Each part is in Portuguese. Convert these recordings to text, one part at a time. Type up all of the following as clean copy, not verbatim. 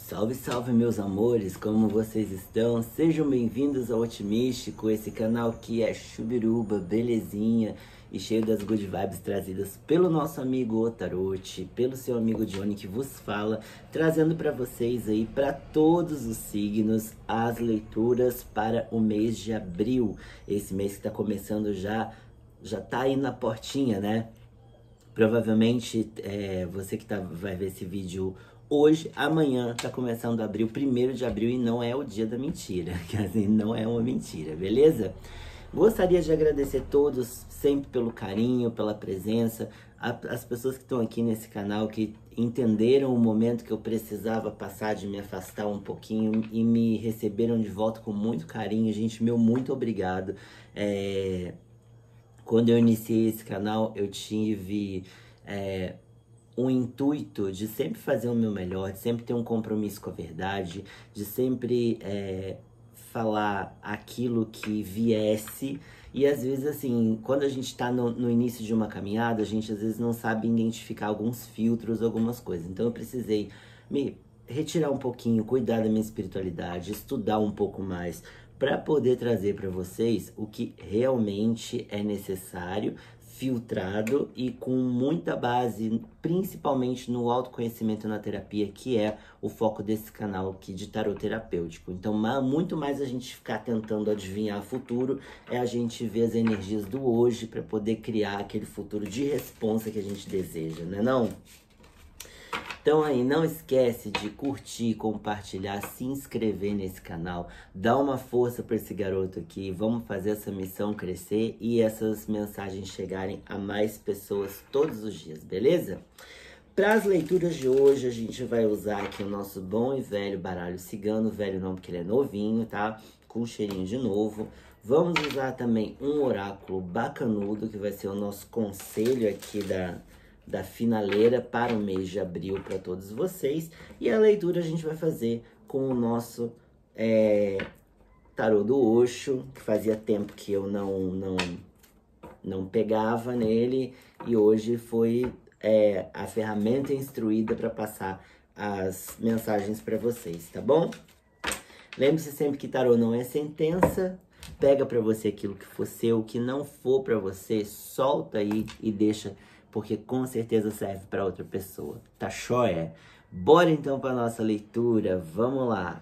Salve, salve meus amores, como vocês estão? Sejam bem-vindos ao Otimístico, esse canal que é chubiruba, belezinha e cheio das good vibes trazidas pelo nosso amigo Otarote, pelo seu amigo Johnny que vos fala, trazendo para vocês aí, para todos os signos, as leituras para o mês de abril. Esse mês que tá começando já tá aí na portinha, né? Provavelmente você que vai ver esse vídeo hoje, amanhã tá começando abril, 1º de abril, e não é o dia da mentira, que assim, não é uma mentira, beleza? Gostaria de agradecer todos sempre pelo carinho, pela presença, as pessoas que estão aqui nesse canal, que entenderam o momento que eu precisava passar de me afastar um pouquinho e me receberam de volta com muito carinho. Gente, meu muito obrigado. Quando eu iniciei esse canal, eu tive um intuito de sempre fazer o meu melhor, de sempre ter um compromisso com a verdade, de sempre falar aquilo que viesse. E às vezes, assim, quando a gente tá no início de uma caminhada, a gente às vezes não sabe identificar alguns filtros, algumas coisas. Então eu precisei me retirar um pouquinho, cuidar da minha espiritualidade, estudar um pouco mais, para poder trazer para vocês o que realmente é necessário, filtrado e com muita base, principalmente no autoconhecimento e na terapia, que é o foco desse canal aqui de tarot terapêutico. Então, muito mais a gente ficar tentando adivinhar o futuro, é a gente ver as energias do hoje para poder criar aquele futuro de responsa que a gente deseja, né não? Então aí, não esquece de curtir, compartilhar, se inscrever nesse canal, dá uma força para esse garoto aqui, vamos fazer essa missão crescer e essas mensagens chegarem a mais pessoas todos os dias, beleza? Para as leituras de hoje, a gente vai usar aqui o nosso bom e velho baralho cigano, velho não porque ele é novinho, tá? Com cheirinho de novo. Vamos usar também um oráculo bacanudo, que vai ser o nosso conselho aqui da finaleira para o mês de abril para todos vocês. E a leitura a gente vai fazer com o nosso tarô do Osho, que fazia tempo que eu não pegava nele, e hoje foi a ferramenta instruída para passar as mensagens para vocês, tá bom? Lembre-se sempre que tarô não é sentença. Pega para você aquilo que for seu, o que não for para você, solta aí e deixa, porque com certeza serve para outra pessoa, tá jóia? Bora então para nossa leitura, vamos lá!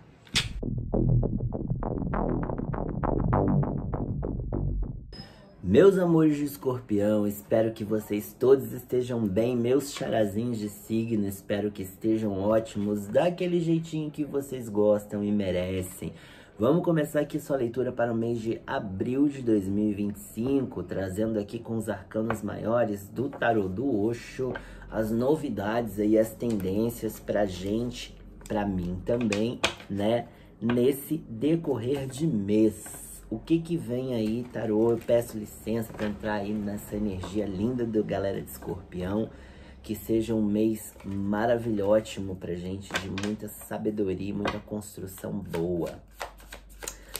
Meus amores de escorpião, espero que vocês todos estejam bem, meus charazinhos de signo, espero que estejam ótimos, daquele jeitinho que vocês gostam e merecem. Vamos começar aqui sua leitura para o mês de abril de 2025, trazendo aqui com os arcanos maiores do tarô do Osho, as novidades aí, as tendências pra gente, pra mim também, né, nesse decorrer de mês. O que vem aí, tarô? Eu peço licença para entrar aí nessa energia linda do galera de escorpião, que seja um mês maravilhótimo pra gente, de muita sabedoria, muita construção boa.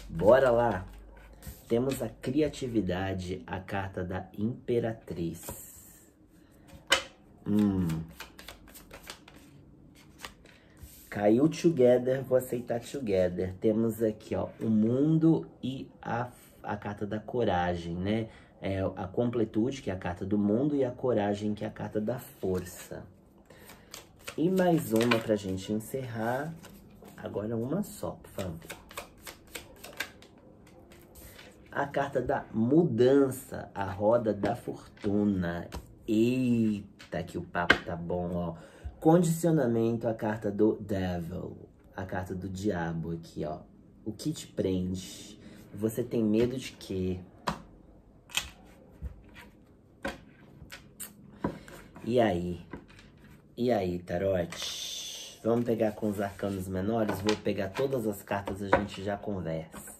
Bora lá! Temos a criatividade, a carta da Imperatriz. Caiu together, vou aceitar together. Temos aqui, ó, o mundo e a carta da coragem, né? A completude, que é a carta do mundo, e a coragem, que é a carta da força. E mais uma pra gente encerrar. Agora uma só, por favor. A carta da mudança, a roda da fortuna. Eita, que o papo tá bom, ó. Condicionamento, a carta do Devil, a carta do diabo aqui, ó. O que te prende? Você tem medo de quê? E aí? E aí, tarote? Vamos pegar com os arcanos menores? Vou pegar todas as cartas, a gente já conversa.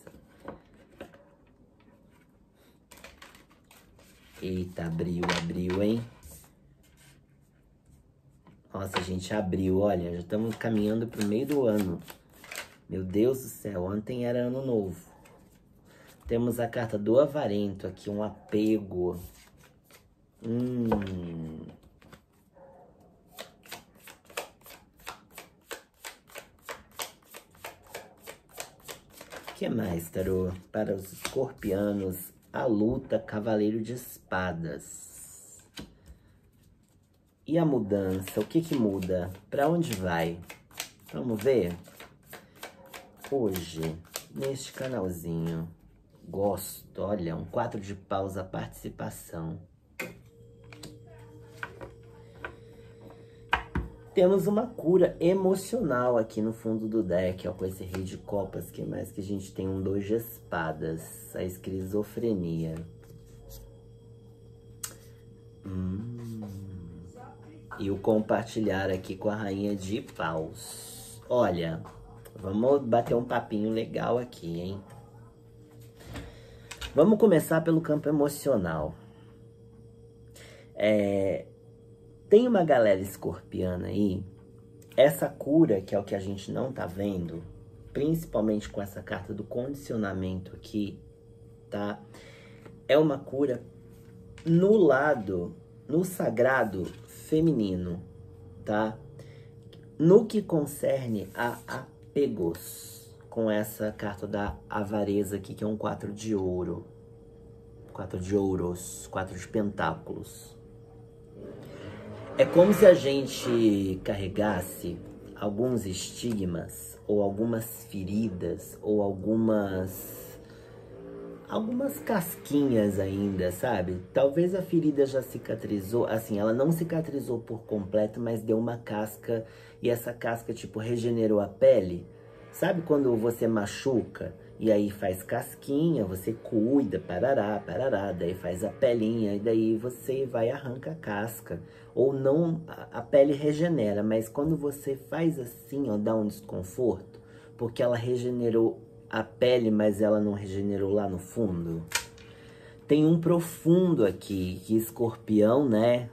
Eita, abriu, hein? Nossa, gente, abril, olha, já estamos caminhando pro meio do ano. Meu Deus do céu, ontem era ano novo. Temos a carta do avarento aqui, um apego. Que mais, tarô? Para os escorpianos, a luta, cavaleiro de espadas. E a mudança? O que que muda? Para onde vai? Vamos ver? Hoje, neste canalzinho, gosto, olha, um 4 de paus, a participação. Temos uma cura emocional aqui no fundo do deck, ó, com esse rei de copas, que mais que a gente tem um 2 de espadas, a esquizofrenia. E o compartilhar aqui com a rainha de paus. Olha, vamos bater um papinho legal aqui, hein? Vamos começar pelo campo emocional. Tem uma galera escorpiana aí, essa cura, que é o que a gente não tá vendo, principalmente com essa carta do condicionamento aqui, tá? É uma cura no lado, no sagrado feminino, tá? No que concerne a apegos, com essa carta da avareza aqui, que é um 4 de ouro. 4 de ouros, 4 de pentáculos. É como se a gente carregasse alguns estigmas, ou algumas feridas, ou algumas casquinhas ainda, sabe? Talvez a ferida já cicatrizou, assim, ela não cicatrizou por completo, mas deu uma casca, e essa casca, tipo, regenerou a pele. Sabe quando você machuca e aí faz casquinha, você cuida, parará, daí faz a pelinha e daí você vai e arranca a casca. Ou não, a pele regenera, mas quando você faz assim, ó, dá um desconforto, porque ela regenerou a pele, mas ela não regenerou lá no fundo. Tem um profundo aqui, que escorpião, né?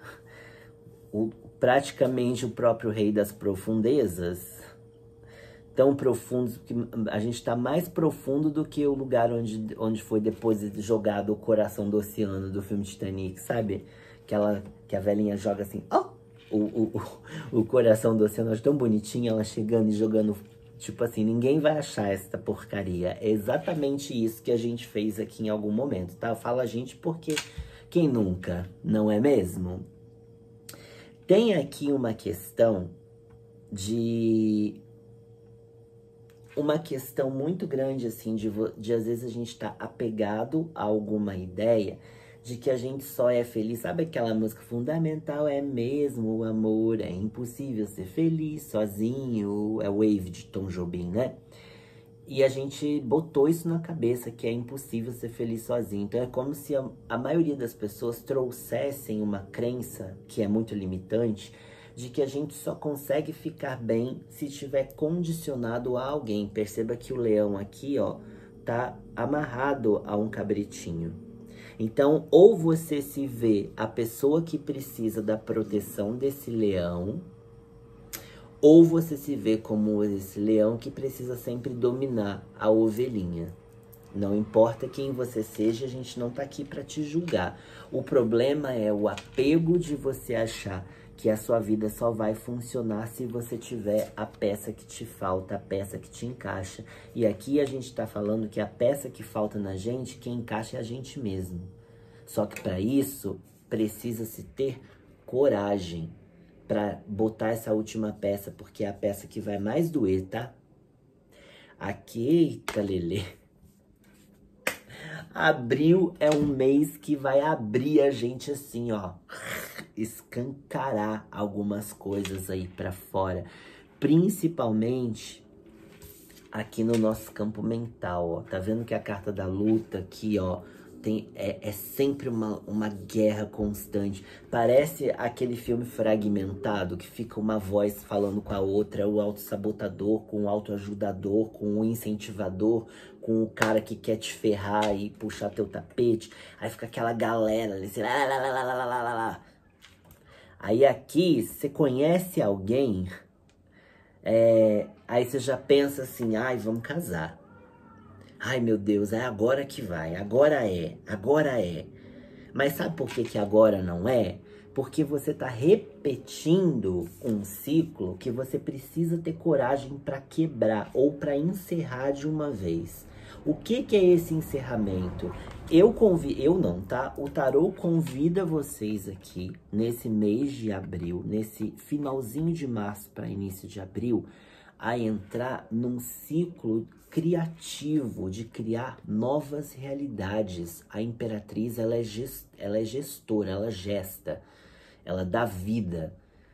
Praticamente o próprio rei das profundezas. Tão profundo, que a gente está mais profundo do que o lugar onde foi depois jogado o coração do oceano do filme Titanic, sabe? Que a velhinha joga assim, ó, o coração do oceano, acho tão bonitinha, ela chegando e jogando, tipo assim, ninguém vai achar essa porcaria. É exatamente isso que a gente fez aqui em algum momento, tá? Eu falo a gente porque quem nunca, não é mesmo? Tem aqui uma questão muito grande, assim, de às vezes a gente tá apegado a alguma ideia de que a gente só é feliz. Sabe aquela música fundamental é mesmo o amor, é impossível ser feliz sozinho, é Wave de Tom Jobim, né? E a gente botou isso na cabeça, que é impossível ser feliz sozinho. Então é como se a maioria das pessoas trouxessem uma crença que é muito limitante, de que a gente só consegue ficar bem se estiver condicionado a alguém. Perceba que o leão aqui, ó, tá amarrado a um cabritinho. Então, ou você se vê a pessoa que precisa da proteção desse leão, ou você se vê como esse leão que precisa sempre dominar a ovelhinha. Não importa quem você seja, a gente não tá aqui para te julgar. O problema é o apego de você achar que a sua vida só vai funcionar se você tiver a peça que te falta, a peça que te encaixa. E aqui a gente tá falando que a peça que falta na gente, quem encaixa é a gente mesmo. Só que para isso, precisa-se ter coragem para botar essa última peça, porque é a peça que vai mais doer, tá? Aqui, eita, Lelê. Abril é um mês que vai abrir a gente assim, ó, escancarar algumas coisas aí pra fora, principalmente aqui no nosso campo mental, ó. Tá vendo que a carta da luta aqui, ó, é sempre uma guerra constante. Parece aquele filme fragmentado, que fica uma voz falando com a outra, o autossabotador com o autoajudador, com o incentivador, com o cara que quer te ferrar e puxar teu tapete. Aí fica aquela galera ali, assim, lá. Aí aqui, você conhece alguém, aí você já pensa assim, ai, vamos casar. Ai, meu Deus, é agora que vai, agora é. Mas sabe por que agora não é? Porque você tá repetindo um ciclo que você precisa ter coragem para quebrar ou para encerrar de uma vez. O que que é esse encerramento? Eu não, tá? O tarô convida vocês aqui, nesse mês de abril, nesse finalzinho de março para início de abril, a entrar num ciclo criativo de criar novas realidades. A Imperatriz, ela é gestora, ela gesta, ela dá vida.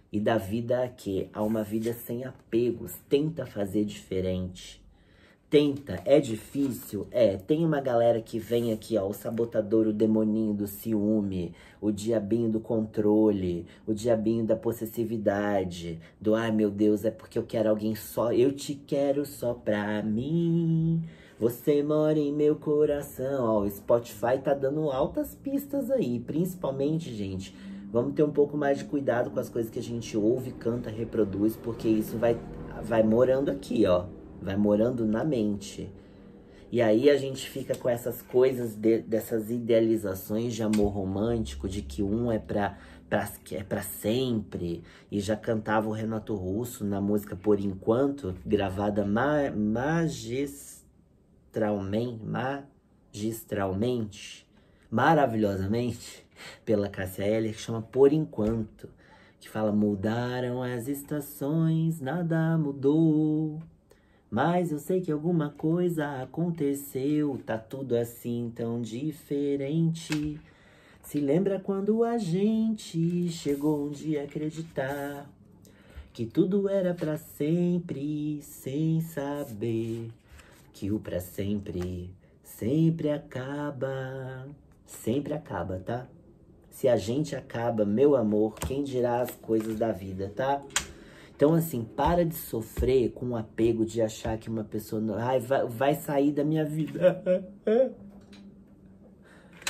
E dá vida a quê? A uma vida sem apegos. Tenta fazer diferente. Tenta, é difícil? É, tem uma galera que vem aqui, ó, o sabotador, o demoninho do ciúme, o diabinho do controle, o diabinho da possessividade, do ai meu Deus, é porque eu quero alguém só, eu te quero só pra mim, você mora em meu coração, ó, o Spotify tá dando altas pistas aí, principalmente, gente, vamos ter um pouco mais de cuidado com as coisas que a gente ouve, canta, reproduz, porque isso vai morando aqui, ó. Vai morando na mente. E aí a gente fica com essas coisas, dessas idealizações de amor romântico, de que um é pra sempre. E já cantava o Renato Russo na música Por Enquanto, gravada maravilhosamente, pela Cássia Eller, que chama Por Enquanto. Que fala, mudaram as estações, nada mudou. Mas eu sei que alguma coisa aconteceu, tá tudo assim tão diferente. Se lembra quando a gente chegou um dia a acreditar que tudo era pra sempre, sem saber que o pra sempre sempre acaba. Sempre acaba, tá? Se a gente acaba, meu amor, quem dirá as coisas da vida, tá? Então, assim, para de sofrer com o apego de achar que uma pessoa vai sair da minha vida.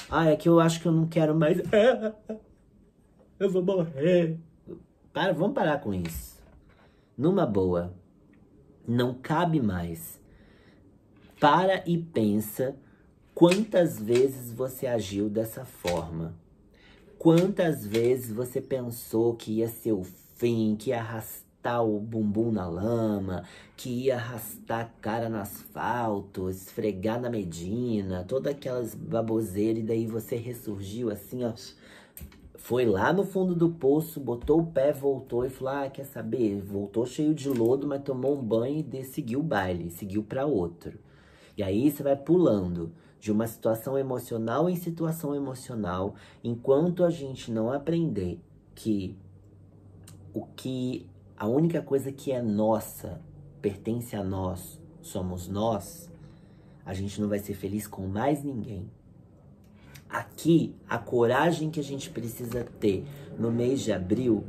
É que eu acho que eu não quero mais. Eu vou morrer. Vamos parar com isso. Numa boa, não cabe mais. Para e pensa quantas vezes você agiu dessa forma. Quantas vezes você pensou que ia ser o fim, que ia arrastar o bumbum na lama, que ia arrastar a cara no asfalto, esfregar na Medina, todas aquelas baboseiras, e daí você ressurgiu assim, ó. Foi lá no fundo do poço, botou o pé, voltou e falou, quer saber? Voltou cheio de lodo, mas tomou um banho e seguiu o baile, seguiu para outro. E aí você vai pulando de uma situação emocional em situação emocional, enquanto a gente não aprender que a única coisa que é nossa, pertence a nós, somos nós, a gente não vai ser feliz com mais ninguém. Aqui, a coragem que a gente precisa ter no mês de abril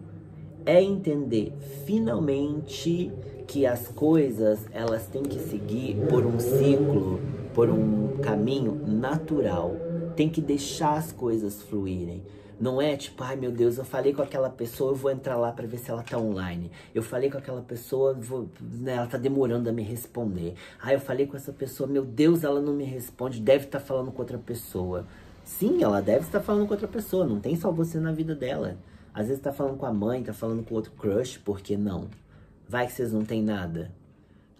é entender finalmente que as coisas, elas têm que seguir por um ciclo, por um caminho natural. Tem que deixar as coisas fluírem. Não é tipo, ai meu Deus, eu falei com aquela pessoa, eu vou entrar lá pra ver se ela tá online. Eu falei com aquela pessoa, ela tá demorando a me responder. Eu falei com essa pessoa, meu Deus, ela não me responde, deve estar falando com outra pessoa. Sim, ela deve estar falando com outra pessoa, não tem só você na vida dela. Às vezes tá falando com a mãe, tá falando com outro crush, por que não? Vai que vocês não têm nada.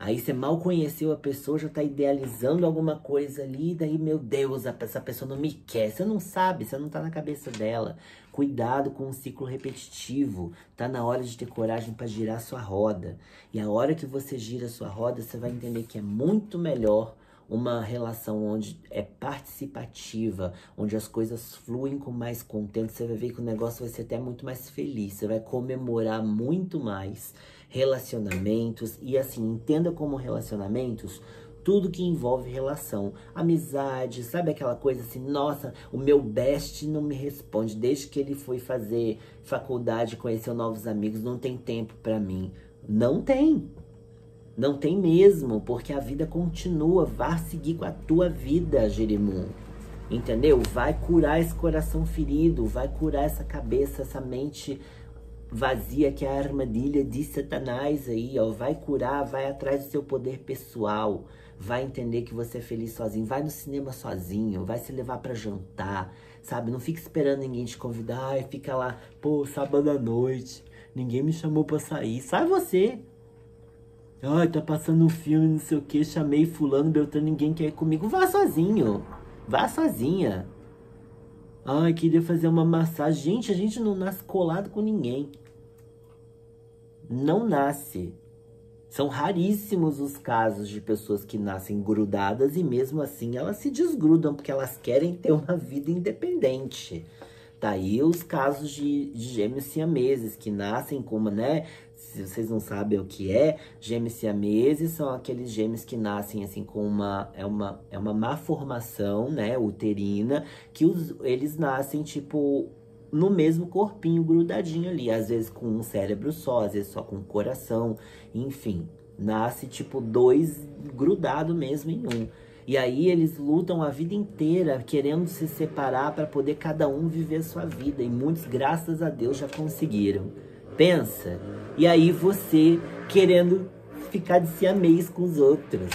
Aí você mal conheceu a pessoa, já tá idealizando alguma coisa ali, daí, meu Deus, essa pessoa não me quer. Você não sabe, você não tá na cabeça dela. Cuidado com um ciclo repetitivo. Tá na hora de ter coragem para girar sua roda. E a hora que você gira sua roda, você vai entender que é muito melhor uma relação onde é participativa, onde as coisas fluem com mais contento. Você vai ver que o negócio vai ser até muito mais feliz. Você vai comemorar muito mais relacionamentos. E assim, entenda como relacionamentos tudo que envolve relação, amizade, sabe aquela coisa assim, nossa, o meu best não me responde, desde que ele foi fazer faculdade, conheceu novos amigos, não tem tempo pra mim. Não tem. Não tem mesmo, porque a vida continua, vá seguir com a tua vida, Jerimum. Entendeu? Vai curar esse coração ferido, vai curar essa cabeça, essa mente vazia que é a armadilha de Satanás aí, ó. Vai curar, vai atrás do seu poder pessoal, vai entender que você é feliz sozinho, vai no cinema sozinho, vai se levar pra jantar, sabe? Não fica esperando ninguém te convidar, fica lá, pô, sábado à noite, ninguém me chamou pra sair, sai você. Ai, tá passando um filme, não sei o que, chamei fulano, beltrano, ninguém quer ir comigo. Vá sozinho. Vá sozinha. Ai, queria fazer uma massagem. Gente, a gente não nasce colado com ninguém. Não nasce. São raríssimos os casos de pessoas que nascem grudadas e mesmo assim elas se desgrudam porque elas querem ter uma vida independente. Tá aí os casos de gêmeos siameses que nascem com uma, né? Se vocês não sabem o que é, gêmeos siameses são aqueles gêmeos que nascem assim com uma má formação, né, uterina, que eles nascem tipo no mesmo corpinho grudadinho ali, às vezes com um cérebro só, às vezes só com um coração, enfim, nasce tipo dois grudado mesmo em um. E aí eles lutam a vida inteira querendo se separar para poder cada um viver a sua vida. E muitos, graças a Deus, já conseguiram. Pensa. E aí você querendo ficar de siamês com os outros.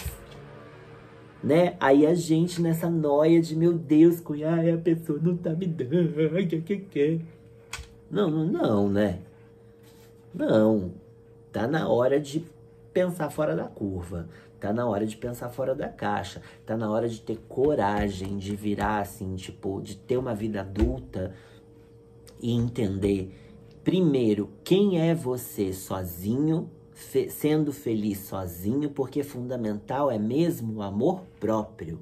Né? Aí a gente nessa noia de, meu Deus, ai, a pessoa não tá me dando, que. Não, não, né? Não. Tá na hora de pensar fora da curva. Tá na hora de pensar fora da caixa. Tá na hora de ter coragem de virar assim, tipo, de ter uma vida adulta e entender, primeiro, quem é você sozinho, sendo feliz sozinho, porque fundamental é mesmo o amor próprio.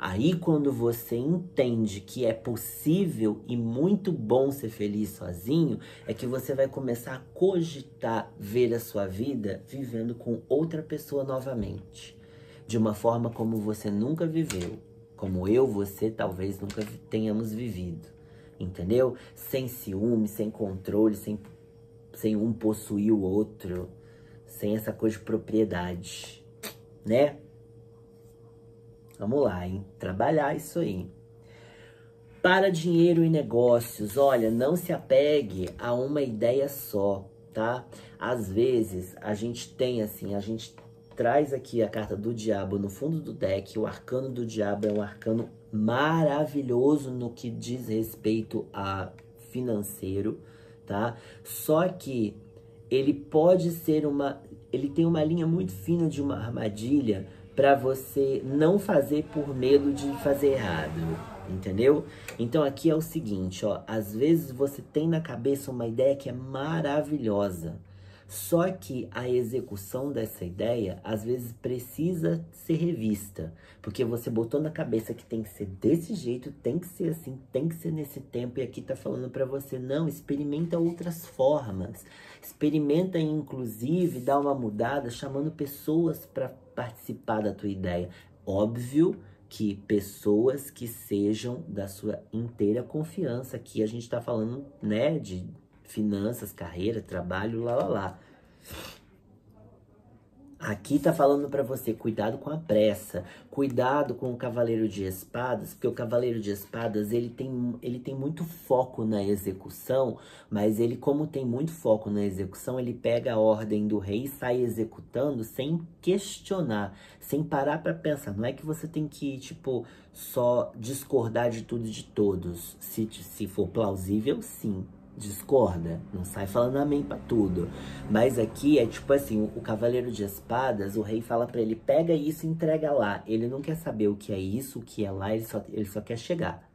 Aí quando você entende que é possível e muito bom ser feliz sozinho, é que você vai começar a cogitar ver a sua vida vivendo com outra pessoa novamente. De uma forma como você nunca viveu. Como eu, você, talvez nunca tenhamos vivido. Entendeu? Sem ciúme, sem controle, sem um possuir o outro. Sem essa coisa de propriedade. Né? Vamos lá, hein? Trabalhar isso aí. Para dinheiro e negócios, olha, não se apegue a uma ideia só, tá? Às vezes, a gente tem assim, a gente traz aqui a carta do diabo no fundo do deck. O arcano do diabo é um arcano maravilhoso no que diz respeito a financeiro, tá? Só que ele pode ser ele tem uma linha muito fina de uma armadilha para você não fazer por medo de fazer errado, entendeu? Então aqui é o seguinte, ó, às vezes você tem na cabeça uma ideia que é maravilhosa, só que a execução dessa ideia às vezes precisa ser revista, porque você botou na cabeça que tem que ser desse jeito, tem que ser assim, tem que ser nesse tempo, e aqui tá falando para você, não, experimenta outras formas, experimenta inclusive dar uma mudada, chamando pessoas para participar da tua ideia. Óbvio que pessoas que sejam da sua inteira confiança. Aqui a gente tá falando, né, de finanças, carreira, trabalho, lá. Aqui tá falando pra você, cuidado com a pressa, cuidado com o Cavaleiro de Espadas, porque o Cavaleiro de Espadas, ele tem muito foco na execução, mas ele, como tem muito foco na execução, ele pega a ordem do rei e sai executando sem questionar, sem parar pra pensar. Não é que você tem que, tipo, só discordar de tudo e de todos. Se for plausível, sim. Discorda, não sai falando amém pra tudo. Mas aqui é tipo assim, o Cavaleiro de Espadas, o rei fala pra ele, pega isso e entrega lá. Ele não quer saber o que é isso, o que é lá, ele só quer chegar.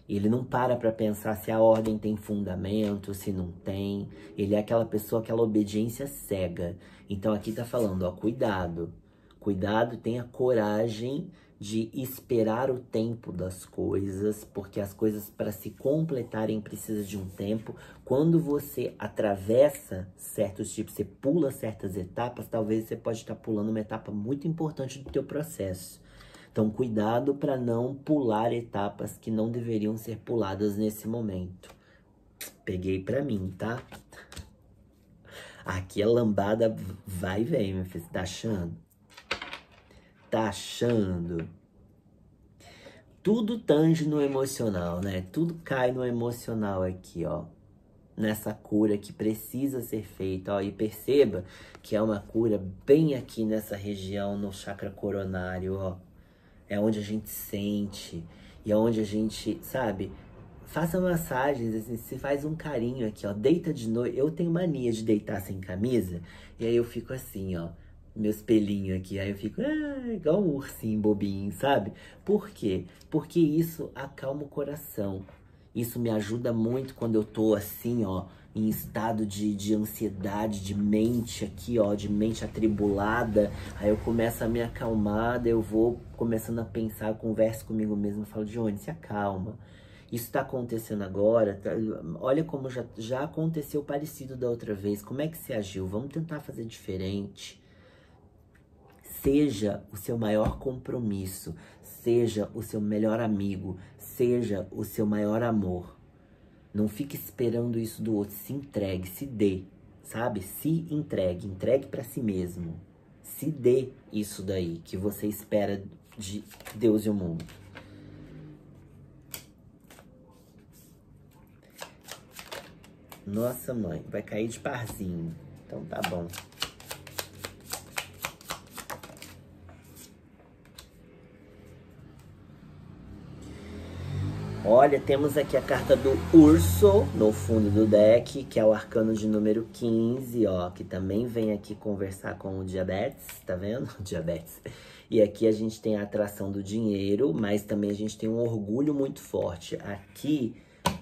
Ele não para pra pensar se a ordem tem fundamento, se não tem. Ele é aquela pessoa, aquela obediência cega. Então aqui tá falando, ó, cuidado. Cuidado, tenha coragem de esperar o tempo das coisas, porque as coisas para se completarem precisa de um tempo. Quando você atravessa certos tipos, você pula certas etapas, talvez você pode estar pulando uma etapa muito importante do teu processo. Então, cuidado para não pular etapas que não deveriam ser puladas nesse momento. Peguei para mim, tá? Aqui a lambada vai e vem, meu filho. Tá achando? Tá achando? Tudo tange no emocional, né? Tudo cai no emocional aqui, ó. Nessa cura que precisa ser feita, ó. E perceba que é uma cura bem aqui nessa região, no chakra coronário, ó. É onde a gente sente, e é onde a gente, sabe, faça massagens, assim, se faz um carinho aqui, ó. Deita de noite. Eu tenho mania de deitar sem camisa. E aí eu fico assim, ó. Meus pelinhos aqui. Aí eu fico igual um ursinho bobinho, sabe? Por quê? Porque isso acalma o coração. Isso me ajuda muito quando eu tô assim, ó. Em estado de ansiedade, de mente aqui, ó. De mente atribulada. Aí eu começo a me acalmar. Daí eu vou começando a pensar, converso comigo mesmo. Eu falo, Johnny, se acalma. Isso tá acontecendo agora, olha como já aconteceu parecido da outra vez. Como é que você agiu? Vamos tentar fazer diferente. Seja o seu maior compromisso, seja o seu melhor amigo, seja o seu maior amor. Não fique esperando isso do outro, se entregue, se dê, sabe? Se entregue, entregue pra si mesmo. Se dê isso daí que você espera de Deus e o mundo. Nossa, mãe, vai cair de parzinho. Então tá bom. Olha, temos aqui a carta do Urso no fundo do deck, que é o arcano de número 15, ó. Que também vem aqui conversar com o diabetes, tá vendo? Diabetes. E aqui a gente tem a atração do dinheiro, mas também a gente tem um orgulho muito forte. Aqui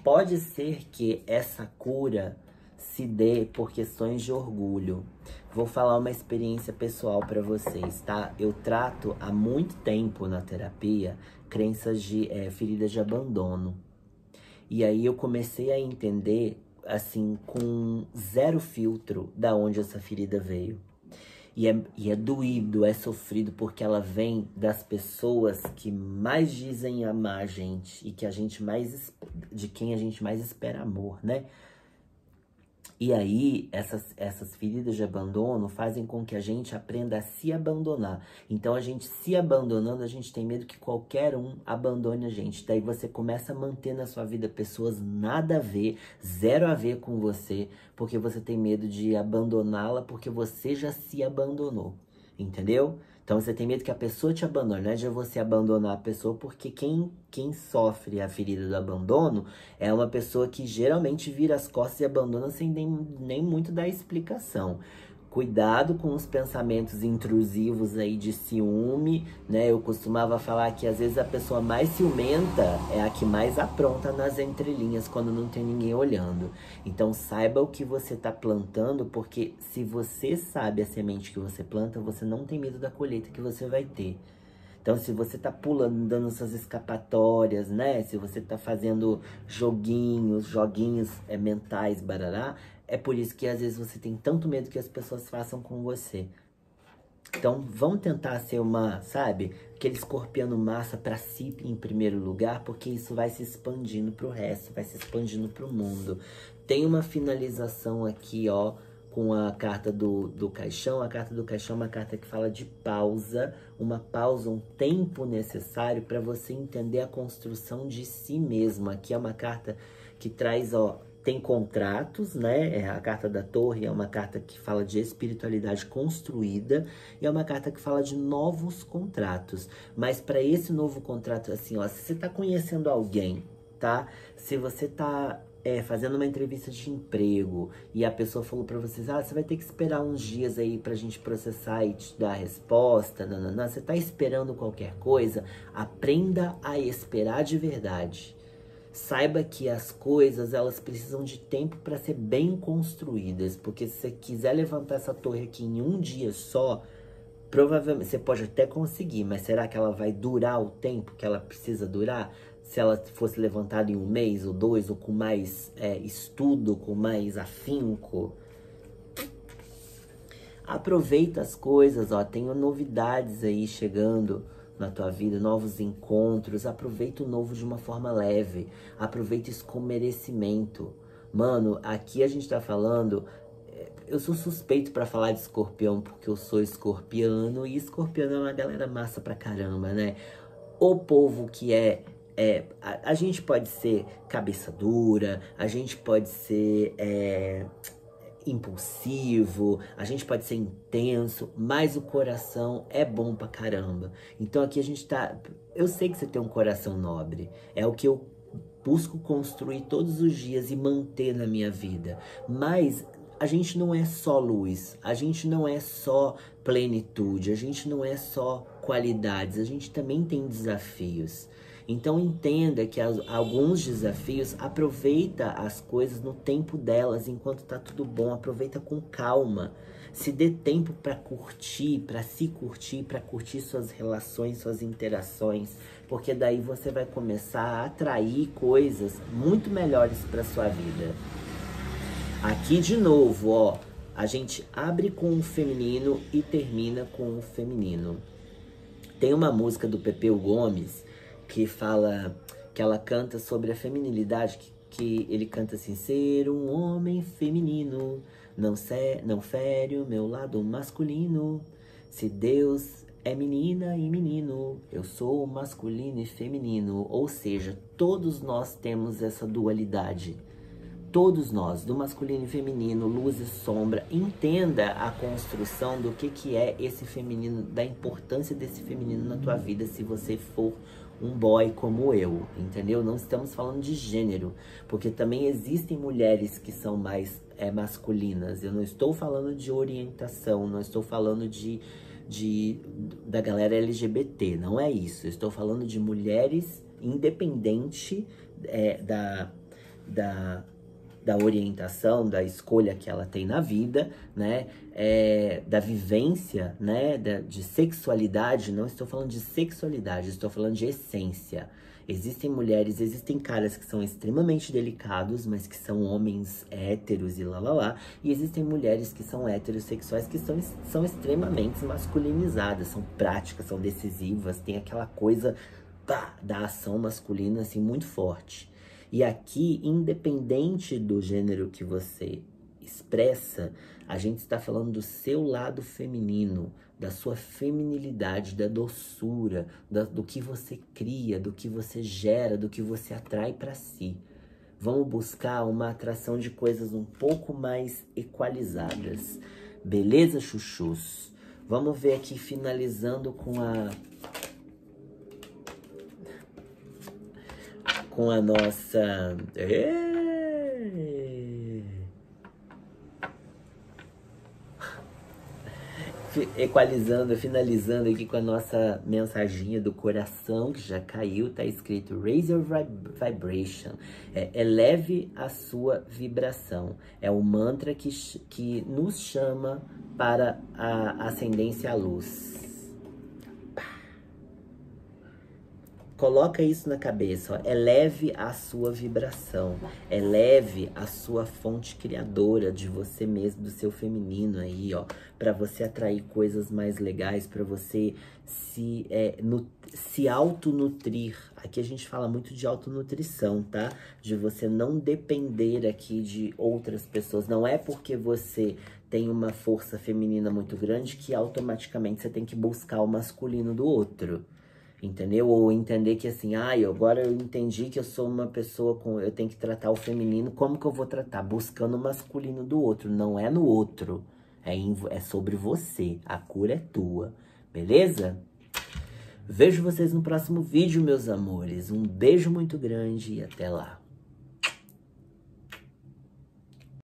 pode ser que essa cura se dê por questões de orgulho. Vou falar uma experiência pessoal para vocês, tá? Eu trato há muito tempo na terapia crenças de feridas de abandono. E aí eu comecei a entender, assim, com zero filtro, da onde essa ferida veio. E é doído, é sofrido, porque ela vem das pessoas que mais dizem amar a gente e que a gente mais, de quem a gente mais espera amor, né? E aí, essas feridas de abandono fazem com que a gente aprenda a se abandonar. Então, a gente se abandonando, a gente tem medo que qualquer um abandone a gente. Daí você começa a manter na sua vida pessoas nada a ver, zero a ver com você, porque você tem medo de abandoná-la porque você já se abandonou. Entendeu? Então você tem medo que a pessoa te abandone, não é de você abandonar a pessoa, porque quem sofre a ferida do abandono é uma pessoa que geralmente vira as costas e abandona sem nem muito dar explicação. Cuidado com os pensamentos intrusivos aí de ciúme, né? Eu costumava falar que às vezes a pessoa mais ciumenta é a que mais apronta nas entrelinhas quando não tem ninguém olhando. Então saiba o que você tá plantando, porque se você sabe a semente que você planta, você não tem medo da colheita que você vai ter. Então, se você tá pulando, dando essas escapatórias, né? Se você tá fazendo joguinhos mentais, barará, é por isso que às vezes você tem tanto medo que as pessoas façam com você. Então, vamos tentar ser sabe? Aquele escorpião massa pra si em primeiro lugar, porque isso vai se expandindo pro resto, vai se expandindo pro mundo. Tem uma finalização aqui, ó, com a carta do caixão. A carta do caixão é uma carta que fala de pausa, um tempo necessário para você entender a construção de si mesmo. Aqui é uma carta que traz, ó, tem contratos, né? A carta da torre é uma carta que fala de espiritualidade construída e é uma carta que fala de novos contratos. Mas para esse novo contrato, assim, ó, se você tá conhecendo alguém, tá? Se você tá fazendo uma entrevista de emprego e a pessoa falou pra vocês, você vai ter que esperar uns dias aí pra gente processar e te dar a resposta, nananã. Você tá esperando qualquer coisa, aprenda a esperar de verdade. Saiba que as coisas, elas precisam de tempo para ser bem construídas, porque se você quiser levantar essa torre aqui em um dia só, provavelmente você pode até conseguir, mas será que ela vai durar o tempo que ela precisa durar? Se ela fosse levantada em um mês ou dois, ou com mais estudo, com mais afinco. Aproveita as coisas, ó, tem novidades aí chegando na tua vida, novos encontros. Aproveita o novo de uma forma leve, aproveita isso com merecimento. Mano, aqui a gente tá falando, eu sou suspeito pra falar de escorpião, porque eu sou escorpiano, e escorpiano é uma galera massa pra caramba, né? O povo que a gente pode ser cabeça dura, a gente pode ser impulsivo, a gente pode ser intenso, mas o coração é bom pra caramba. Então aqui a gente tá... Eu sei que você tem um coração nobre, é o que eu busco construir todos os dias e manter na minha vida. Mas a gente não é só luz, a gente não é só plenitude, a gente não é só qualidades, a gente também tem desafios. Então entenda que alguns desafios, aproveita as coisas no tempo delas, enquanto tá tudo bom, aproveita com calma. Se dê tempo para curtir, para se curtir, para curtir suas relações, suas interações, porque daí você vai começar a atrair coisas muito melhores para sua vida. Aqui de novo, ó, a gente abre com o feminino e termina com o feminino. Tem uma música do Pepeu Gomes que fala, que ela canta sobre a feminilidade, que ele canta assim: ser um homem feminino não fere o meu lado masculino. Se Deus é menina e menino, eu sou masculino e feminino. Ou seja, todos nós temos essa dualidade. Todos nós, do masculino e feminino, luz e sombra. Entenda a construção do que é esse feminino, da importância desse feminino na tua vida, se você for um boy como eu, entendeu? Não estamos falando de gênero, porque também existem mulheres que são mais masculinas. Eu não estou falando de orientação, não estou falando da galera LGBT, não é isso. Eu estou falando de mulheres, independente da orientação, da escolha que ela tem na vida, né? Da vivência, né? De sexualidade. Não estou falando de sexualidade, estou falando de essência. Existem mulheres, existem caras que são extremamente delicados, mas que são homens héteros e lá. E existem mulheres que são heterossexuais, que são extremamente masculinizadas, são práticas, são decisivas, tem aquela coisa da ação masculina, assim, muito forte. E aqui, independente do gênero que você expressa, a gente está falando do seu lado feminino, da sua feminilidade, da doçura, do que você cria, do que você gera, do que você atrai para si. Vamos buscar uma atração de coisas um pouco mais equalizadas. Beleza, chuchus? Vamos ver aqui, finalizando com a nossa... Equalizando, finalizando aqui com a nossa mensaginha do coração, que já caiu, tá escrito Raise your vibration. Eleve a sua vibração. É o mantra que nos chama para a ascendência à luz. Coloca isso na cabeça, ó. Eleve a sua vibração, eleve a sua fonte criadora de você mesmo, do seu feminino aí, ó, para você atrair coisas mais legais, para você se autonutrir. Aqui a gente fala muito de autonutrição, tá? De você não depender aqui de outras pessoas. Não é porque você tem uma força feminina muito grande que automaticamente você tem que buscar o masculino do outro. Entendeu? Ou entender que assim, agora eu entendi que eu sou uma pessoa eu tenho que tratar o feminino, como que eu vou tratar? Buscando o masculino do outro, não é no outro, é sobre você, a cura é tua, beleza? Vejo vocês no próximo vídeo, meus amores, um beijo muito grande e até lá.